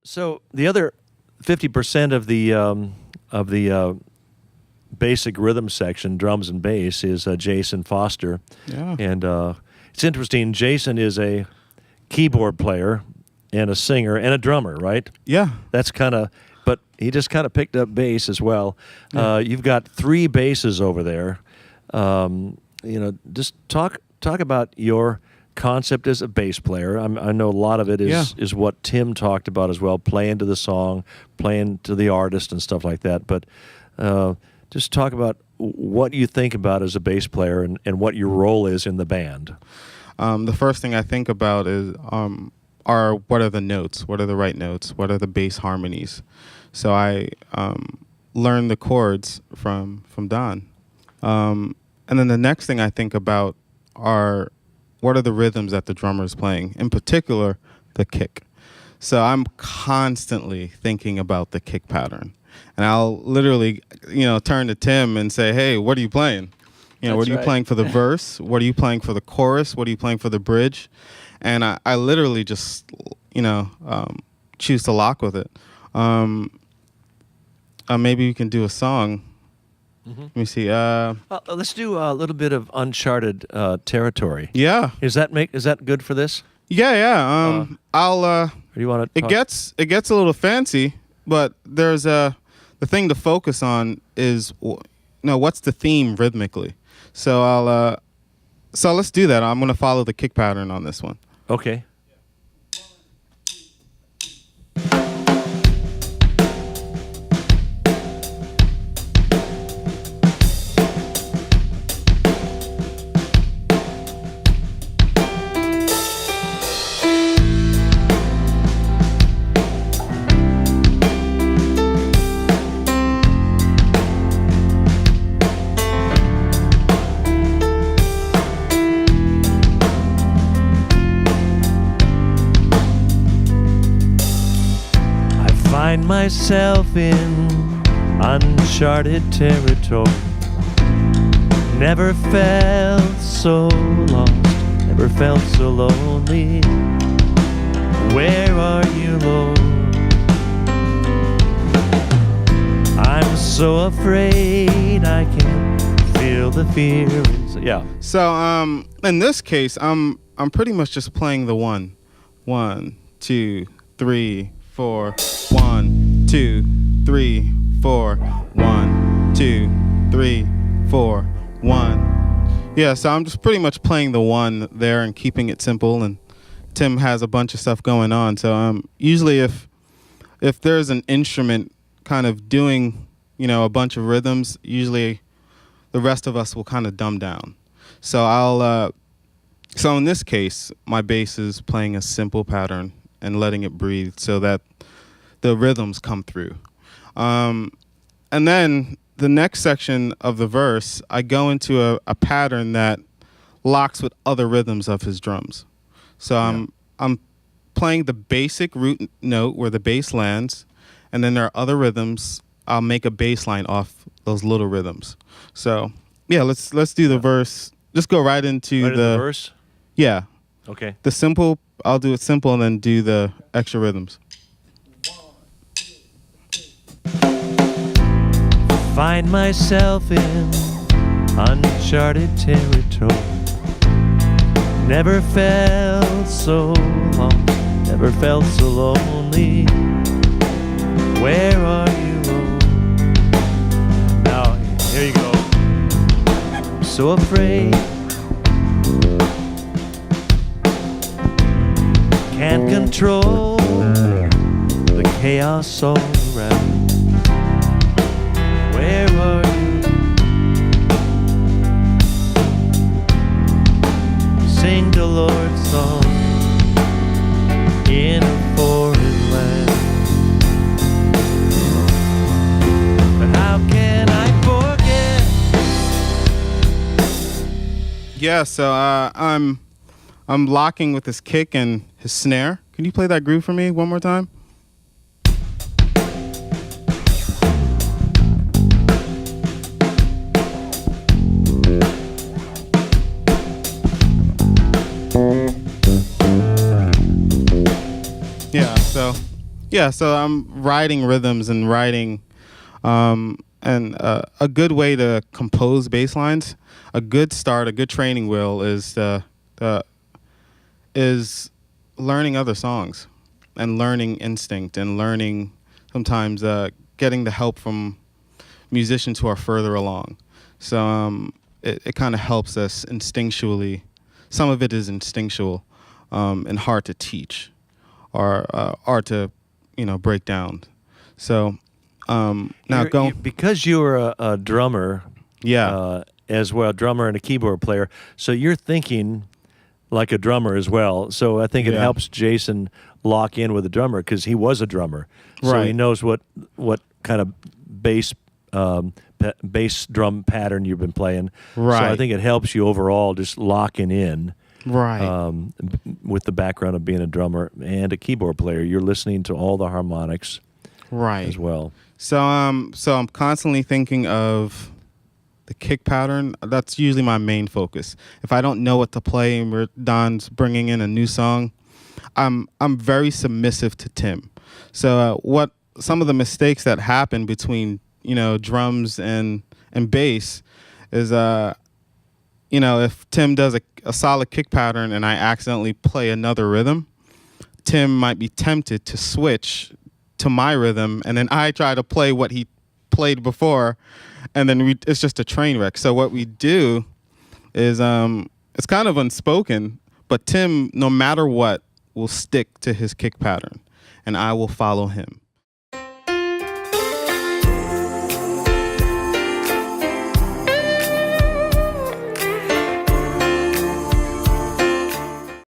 So the other 50% of the basic rhythm section, drums and bass, is Jason Foster. Yeah. And it's interesting. Jason is a keyboard player and a singer and a drummer, right? Yeah. That's kind of, but he just kind of picked up bass as well. Yeah. You've got 3 basses over there. Just talk about your concept as a bass player. I know a lot of it is what Tim talked about as well, playing to the song, playing to the artist and stuff like that. But just talk about what you think about as a bass player and what your role is in the band. The first thing I think about is what are the notes? What are the right notes? What are the bass harmonies? So I learned the chords from Don. And then the next thing I think about are what are the rhythms that the drummer is playing, in particular, the kick. So I'm constantly thinking about the kick pattern. And I'll literally, turn to Tim and say, hey, what are you playing? What are you playing for the verse? What are you playing for the chorus? What are you playing for the bridge? And I literally just, choose to lock with it. Maybe you can do a song. Mm-hmm. Let me see. Let's do a little bit of Uncharted Territory. Yeah. Is that good for this? Yeah. I'll. Or do you want to? It gets a little fancy, but there's the thing to focus on is what's the theme rhythmically. So so let's do that. I'm gonna follow the kick pattern on this one. Okay. Find myself in uncharted territory. Never felt so lost, never felt so lonely. Where are you, Lord? I'm so afraid I can feel the fear. Yeah. So in this case, I'm pretty much just playing the 1, 2, 3, 4. 1, 2, 3, 4. 1, 2, 3, 4. 1. Yeah, so I'm just pretty much playing the 1 there and keeping it simple. And Tim has a bunch of stuff going on. So usually if there's an instrument kind of doing a bunch of rhythms, usually the rest of us will kind of dumb down. So so in this case, my bass is playing a simple pattern and letting it breathe so that the rhythms come through. And then the next section of the verse, I go into a pattern that locks with other rhythms of his drums. So I'm playing the basic root note where the bass lands, and then there are other rhythms. I'll make a bass line off those little rhythms. So yeah, let's do the verse. Just go right into the verse? Yeah. Okay. The simple, I'll do it simple and then do the extra rhythms. Find myself in uncharted territory. Never felt so lost, never felt so lonely. Where are you, Lord? Now, here you go. I'm so afraid, can't control the chaos all around. Where are you? Sing the Lord's song in a foreign land. But how can I forget? Yeah, so I'm locking with his kick and his snare. Can you play that groove for me one more time? Yeah, so Yeah, so I'm writing rhythms and writing, and a good way to compose bass lines, a good start, a good training wheel is learning other songs, and learning instinct, and learning sometimes getting the help from musicians who are further along. So it kind of helps us instinctually. Some of it is instinctual, and hard to teach, or hard to break down. So now because you're a drummer, as well, drummer and a keyboard player. So you're thinking like a drummer as well. So I think it helps Jason lock in with a drummer because he was a drummer, so he knows what kind of bass drum pattern you've been playing. Right. So I think it helps you overall just locking in. Right. With the background of being a drummer and a keyboard player, you're listening to all the harmonics, as well. So I'm constantly thinking of the kick pattern. That's usually my main focus. If I don't know what to play and Don's bringing in a new song, I'm very submissive to Tim. So what some of the mistakes that happen between drums and bass is if Tim does a solid kick pattern and I accidentally play another rhythm, Tim might be tempted to switch to my rhythm, and then I try to play what he played before, and then it's just a train wreck. So what we do is it's kind of unspoken, but Tim, no matter what, will stick to his kick pattern, and I will follow him.